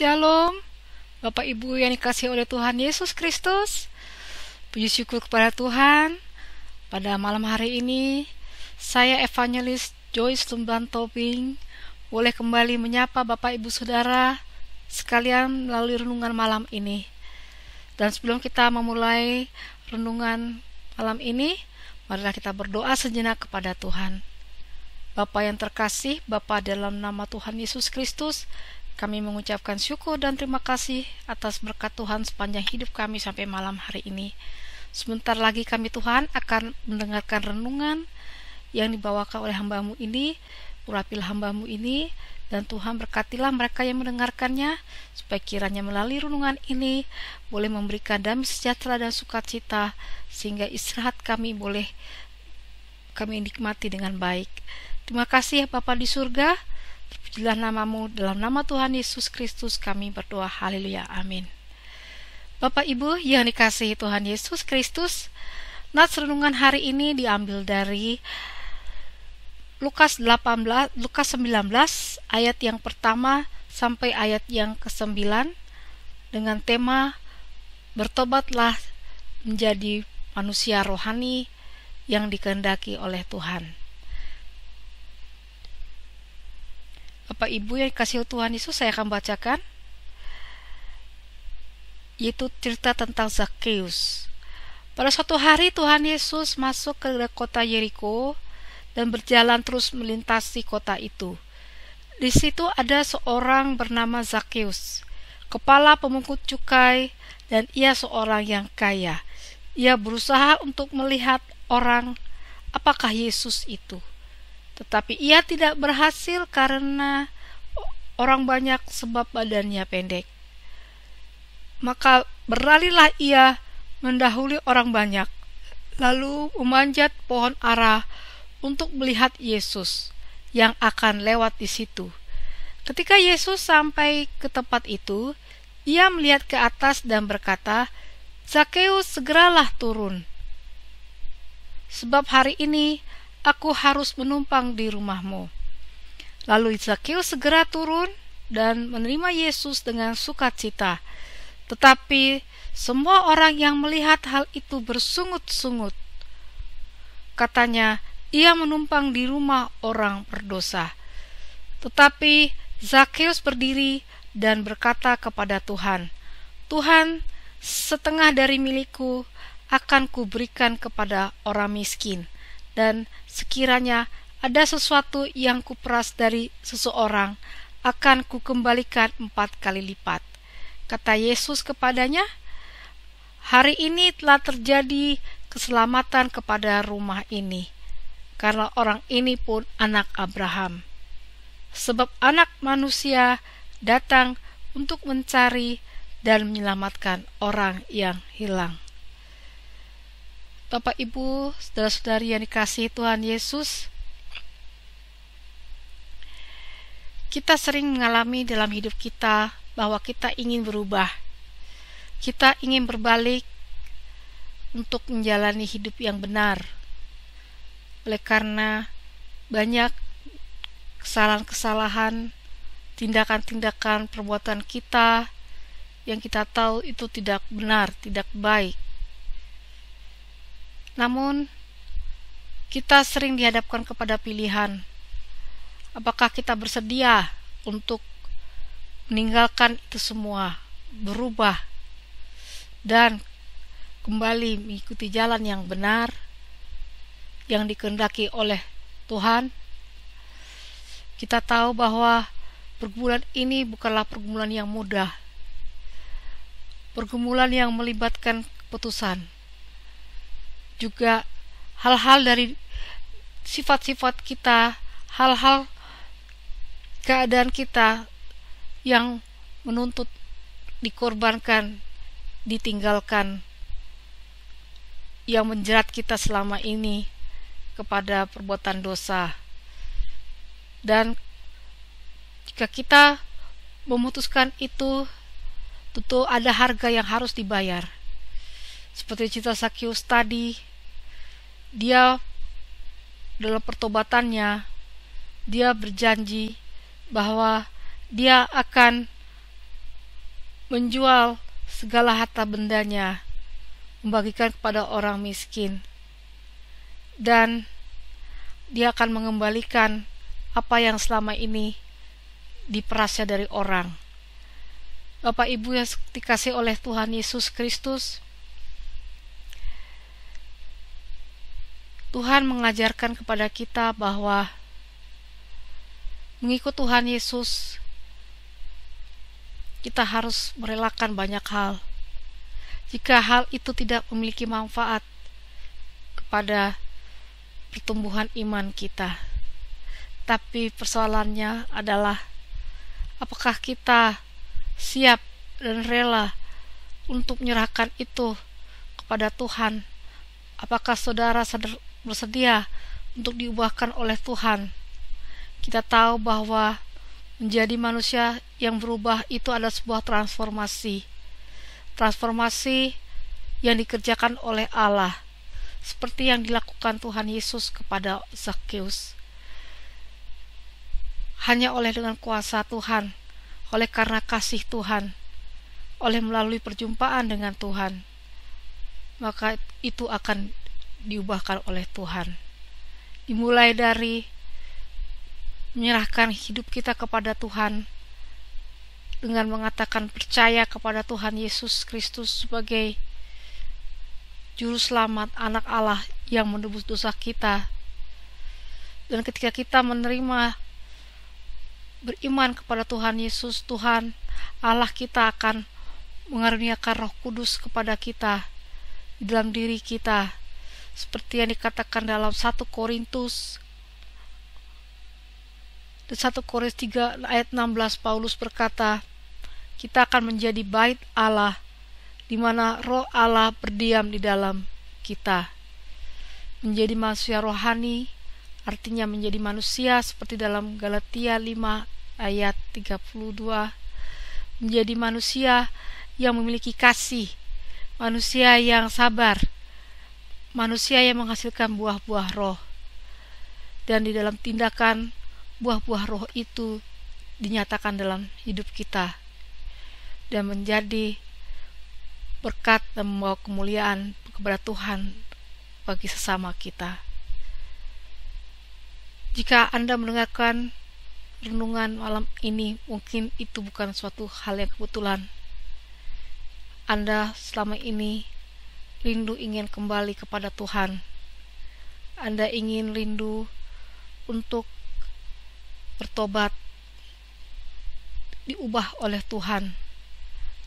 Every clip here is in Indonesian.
Shalom, Bapak Ibu yang dikasihi oleh Tuhan Yesus Kristus. Puji syukur kepada Tuhan. Pada malam hari ini, saya Evangelis Joyce Lumban Tobing boleh kembali menyapa Bapak Ibu Saudara sekalian melalui renungan malam ini. Dan sebelum kita memulai renungan malam ini, marilah kita berdoa sejenak kepada Tuhan. Bapa yang terkasih, Bapa dalam nama Tuhan Yesus Kristus, kami mengucapkan syukur dan terima kasih atas berkat Tuhan sepanjang hidup kami sampai malam hari ini. Sebentar lagi kami Tuhan akan mendengarkan renungan yang dibawakan oleh hamba-Mu ini, urapilah hamba-Mu ini, dan Tuhan berkatilah mereka yang mendengarkannya, supaya kiranya melalui renungan ini boleh memberikan damai sejahtera dan sukacita, sehingga istirahat kami boleh kami nikmati dengan baik. Terima kasih ya Bapa di surga, terpujilah nama-Mu, dalam nama Tuhan Yesus Kristus kami berdoa, haleluya, amin. Bapak Ibu yang dikasihi Tuhan Yesus Kristus, nats renungan hari ini diambil dari Lukas 19 ayat yang pertama sampai ayat yang ke-9 dengan tema bertobatlah menjadi manusia rohani yang dikehendaki oleh Tuhan. Bapak Ibu yang dikasihi Tuhan Yesus, saya akan bacakan, yaitu cerita tentang Zakheus. Pada suatu hari Tuhan Yesus masuk ke kota Yeriko dan berjalan terus melintasi kota itu. Di situ ada seorang bernama Zakheus, kepala pemungut cukai, dan ia seorang yang kaya. Ia berusaha untuk melihat orang apakah Yesus itu. Tetapi ia tidak berhasil karena orang banyak sebab badannya pendek. Maka berlarilah ia mendahului orang banyak, lalu memanjat pohon ara untuk melihat Yesus yang akan lewat di situ. Ketika Yesus sampai ke tempat itu, ia melihat ke atas dan berkata, "Zakheus, segeralah turun, sebab hari ini aku harus menumpang di rumahmu." Lalu Zakheus segera turun dan menerima Yesus dengan sukacita. Tetapi semua orang yang melihat hal itu bersungut-sungut. Katanya, ia menumpang di rumah orang berdosa. Tetapi Zakheus berdiri dan berkata kepada Tuhan, "Tuhan, setengah dari milikku akan kuberikan kepada orang miskin, dan sekiranya ada sesuatu yang kuperas dari seseorang, akan kukembalikan 4 kali lipat." Kata Yesus kepadanya, "Hari ini telah terjadi keselamatan kepada rumah ini, karena orang ini pun anak Abraham. Sebab anak manusia datang untuk mencari dan menyelamatkan orang yang hilang." Bapak Ibu, saudara-saudari yang dikasihi Tuhan Yesus, kita sering mengalami dalam hidup kita bahwa kita ingin berubah. Kita ingin berbalik untuk menjalani hidup yang benar. Oleh karena banyak kesalahan-kesalahan, tindakan-tindakan perbuatan kita yang kita tahu itu tidak benar, tidak baik. Namun, kita sering dihadapkan kepada pilihan. Apakah kita bersedia untuk meninggalkan itu semua, berubah, dan kembali mengikuti jalan yang benar, yang dikehendaki oleh Tuhan? Kita tahu bahwa pergumulan ini bukanlah pergumulan yang mudah, pergumulan yang melibatkan keputusan, juga hal-hal dari sifat-sifat kita, hal-hal keadaan kita yang menuntut dikorbankan, ditinggalkan, yang menjerat kita selama ini kepada perbuatan dosa. Dan jika kita memutuskan itu, tentu ada harga yang harus dibayar. Seperti cerita Zakheus tadi, dia dalam pertobatannya, dia berjanji bahwa dia akan menjual segala harta bendanya, membagikan kepada orang miskin, dan dia akan mengembalikan apa yang selama ini diperasnya dari orang. Bapak Ibu yang dikasihi oleh Tuhan Yesus Kristus, Tuhan mengajarkan kepada kita bahwa mengikut Tuhan Yesus, kita harus merelakan banyak hal. Jika hal itu tidak memiliki manfaat kepada pertumbuhan iman kita. Tapi persoalannya adalah, apakah kita siap dan rela untuk menyerahkan itu kepada Tuhan? Apakah saudara bersedia untuk diubahkan oleh Tuhan? Kita tahu bahwa menjadi manusia yang berubah itu adalah sebuah transformasi. Transformasi yang dikerjakan oleh Allah, seperti yang dilakukan Tuhan Yesus kepada Zakheus. Hanya oleh dengan kuasa Tuhan, oleh karena kasih Tuhan, oleh melalui perjumpaan dengan Tuhan, maka itu akan diubahkan oleh Tuhan. Dimulai dari menyerahkan hidup kita kepada Tuhan dengan mengatakan percaya kepada Tuhan Yesus Kristus sebagai Juru Selamat, Anak Allah yang menebus dosa kita. Dan ketika kita menerima, beriman kepada Tuhan Yesus, Tuhan Allah kita akan mengaruniakan Roh Kudus kepada kita di dalam diri kita, seperti yang dikatakan dalam 1 Korintus 3 ayat 16. Paulus berkata, kita akan menjadi bait Allah, di mana Roh Allah berdiam di dalam kita. Menjadi manusia rohani artinya menjadi manusia seperti dalam Galatia 5 ayat 32, menjadi manusia yang memiliki kasih, manusia yang sabar, manusia yang menghasilkan buah-buah roh. Dan di dalam tindakan, buah-buah roh itu dinyatakan dalam hidup kita dan menjadi berkat dan membawa kemuliaan kepada Tuhan bagi sesama kita. Jika Anda mendengarkan renungan malam ini, mungkin itu bukan suatu hal yang kebetulan. Anda selama ini rindu ingin kembali kepada Tuhan. Anda ingin rindu untuk bertobat, diubah oleh Tuhan.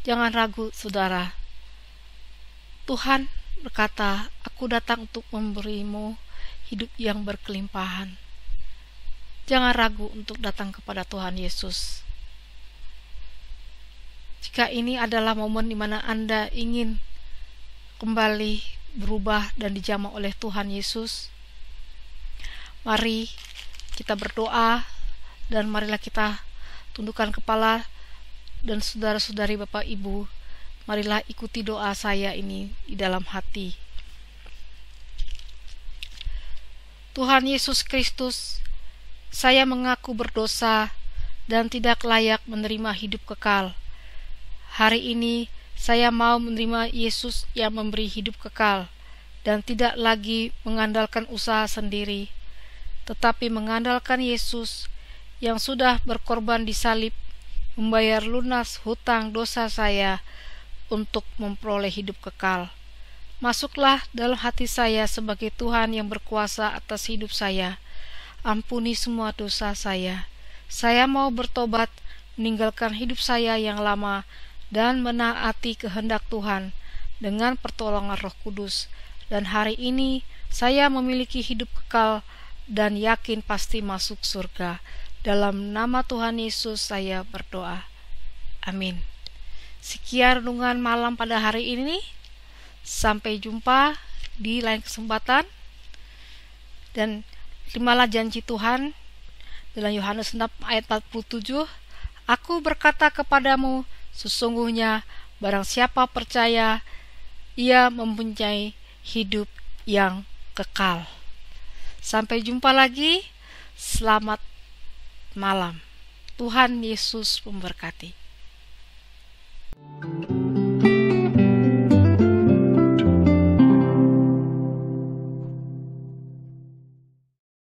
Jangan ragu, saudara. Tuhan berkata, aku datang untuk memberimu hidup yang berkelimpahan. Jangan ragu untuk datang kepada Tuhan Yesus. Jika ini adalah momen di mana Anda ingin kembali berubah dan dijamah oleh Tuhan Yesus, mari kita berdoa dan marilah kita tundukkan kepala. Dan saudara-saudari, Bapak Ibu, marilah ikuti doa saya ini di dalam hati. Tuhan Yesus Kristus, saya mengaku berdosa dan tidak layak menerima hidup kekal. Hari ini saya mau menerima Yesus yang memberi hidup kekal dan tidak lagi mengandalkan usaha sendiri, tetapi mengandalkan Yesus yang sudah berkorban di salib, membayar lunas hutang dosa saya untuk memperoleh hidup kekal. Masuklah dalam hati saya sebagai Tuhan yang berkuasa atas hidup saya. Ampuni semua dosa saya. Saya mau bertobat, meninggalkan hidup saya yang lama, dan menaati kehendak Tuhan dengan pertolongan Roh Kudus. Dan hari ini saya memiliki hidup kekal dan yakin pasti masuk surga. Dalam nama Tuhan Yesus saya berdoa. Amin. Sekian renungan malam pada hari ini. Sampai jumpa di lain kesempatan. Dan terimalah janji Tuhan dalam Yohanes 6 ayat 47. Aku berkata kepadamu, sesungguhnya barang siapa percaya, ia mempunyai hidup yang kekal. Sampai jumpa lagi. Selamat malam. Tuhan Yesus memberkati.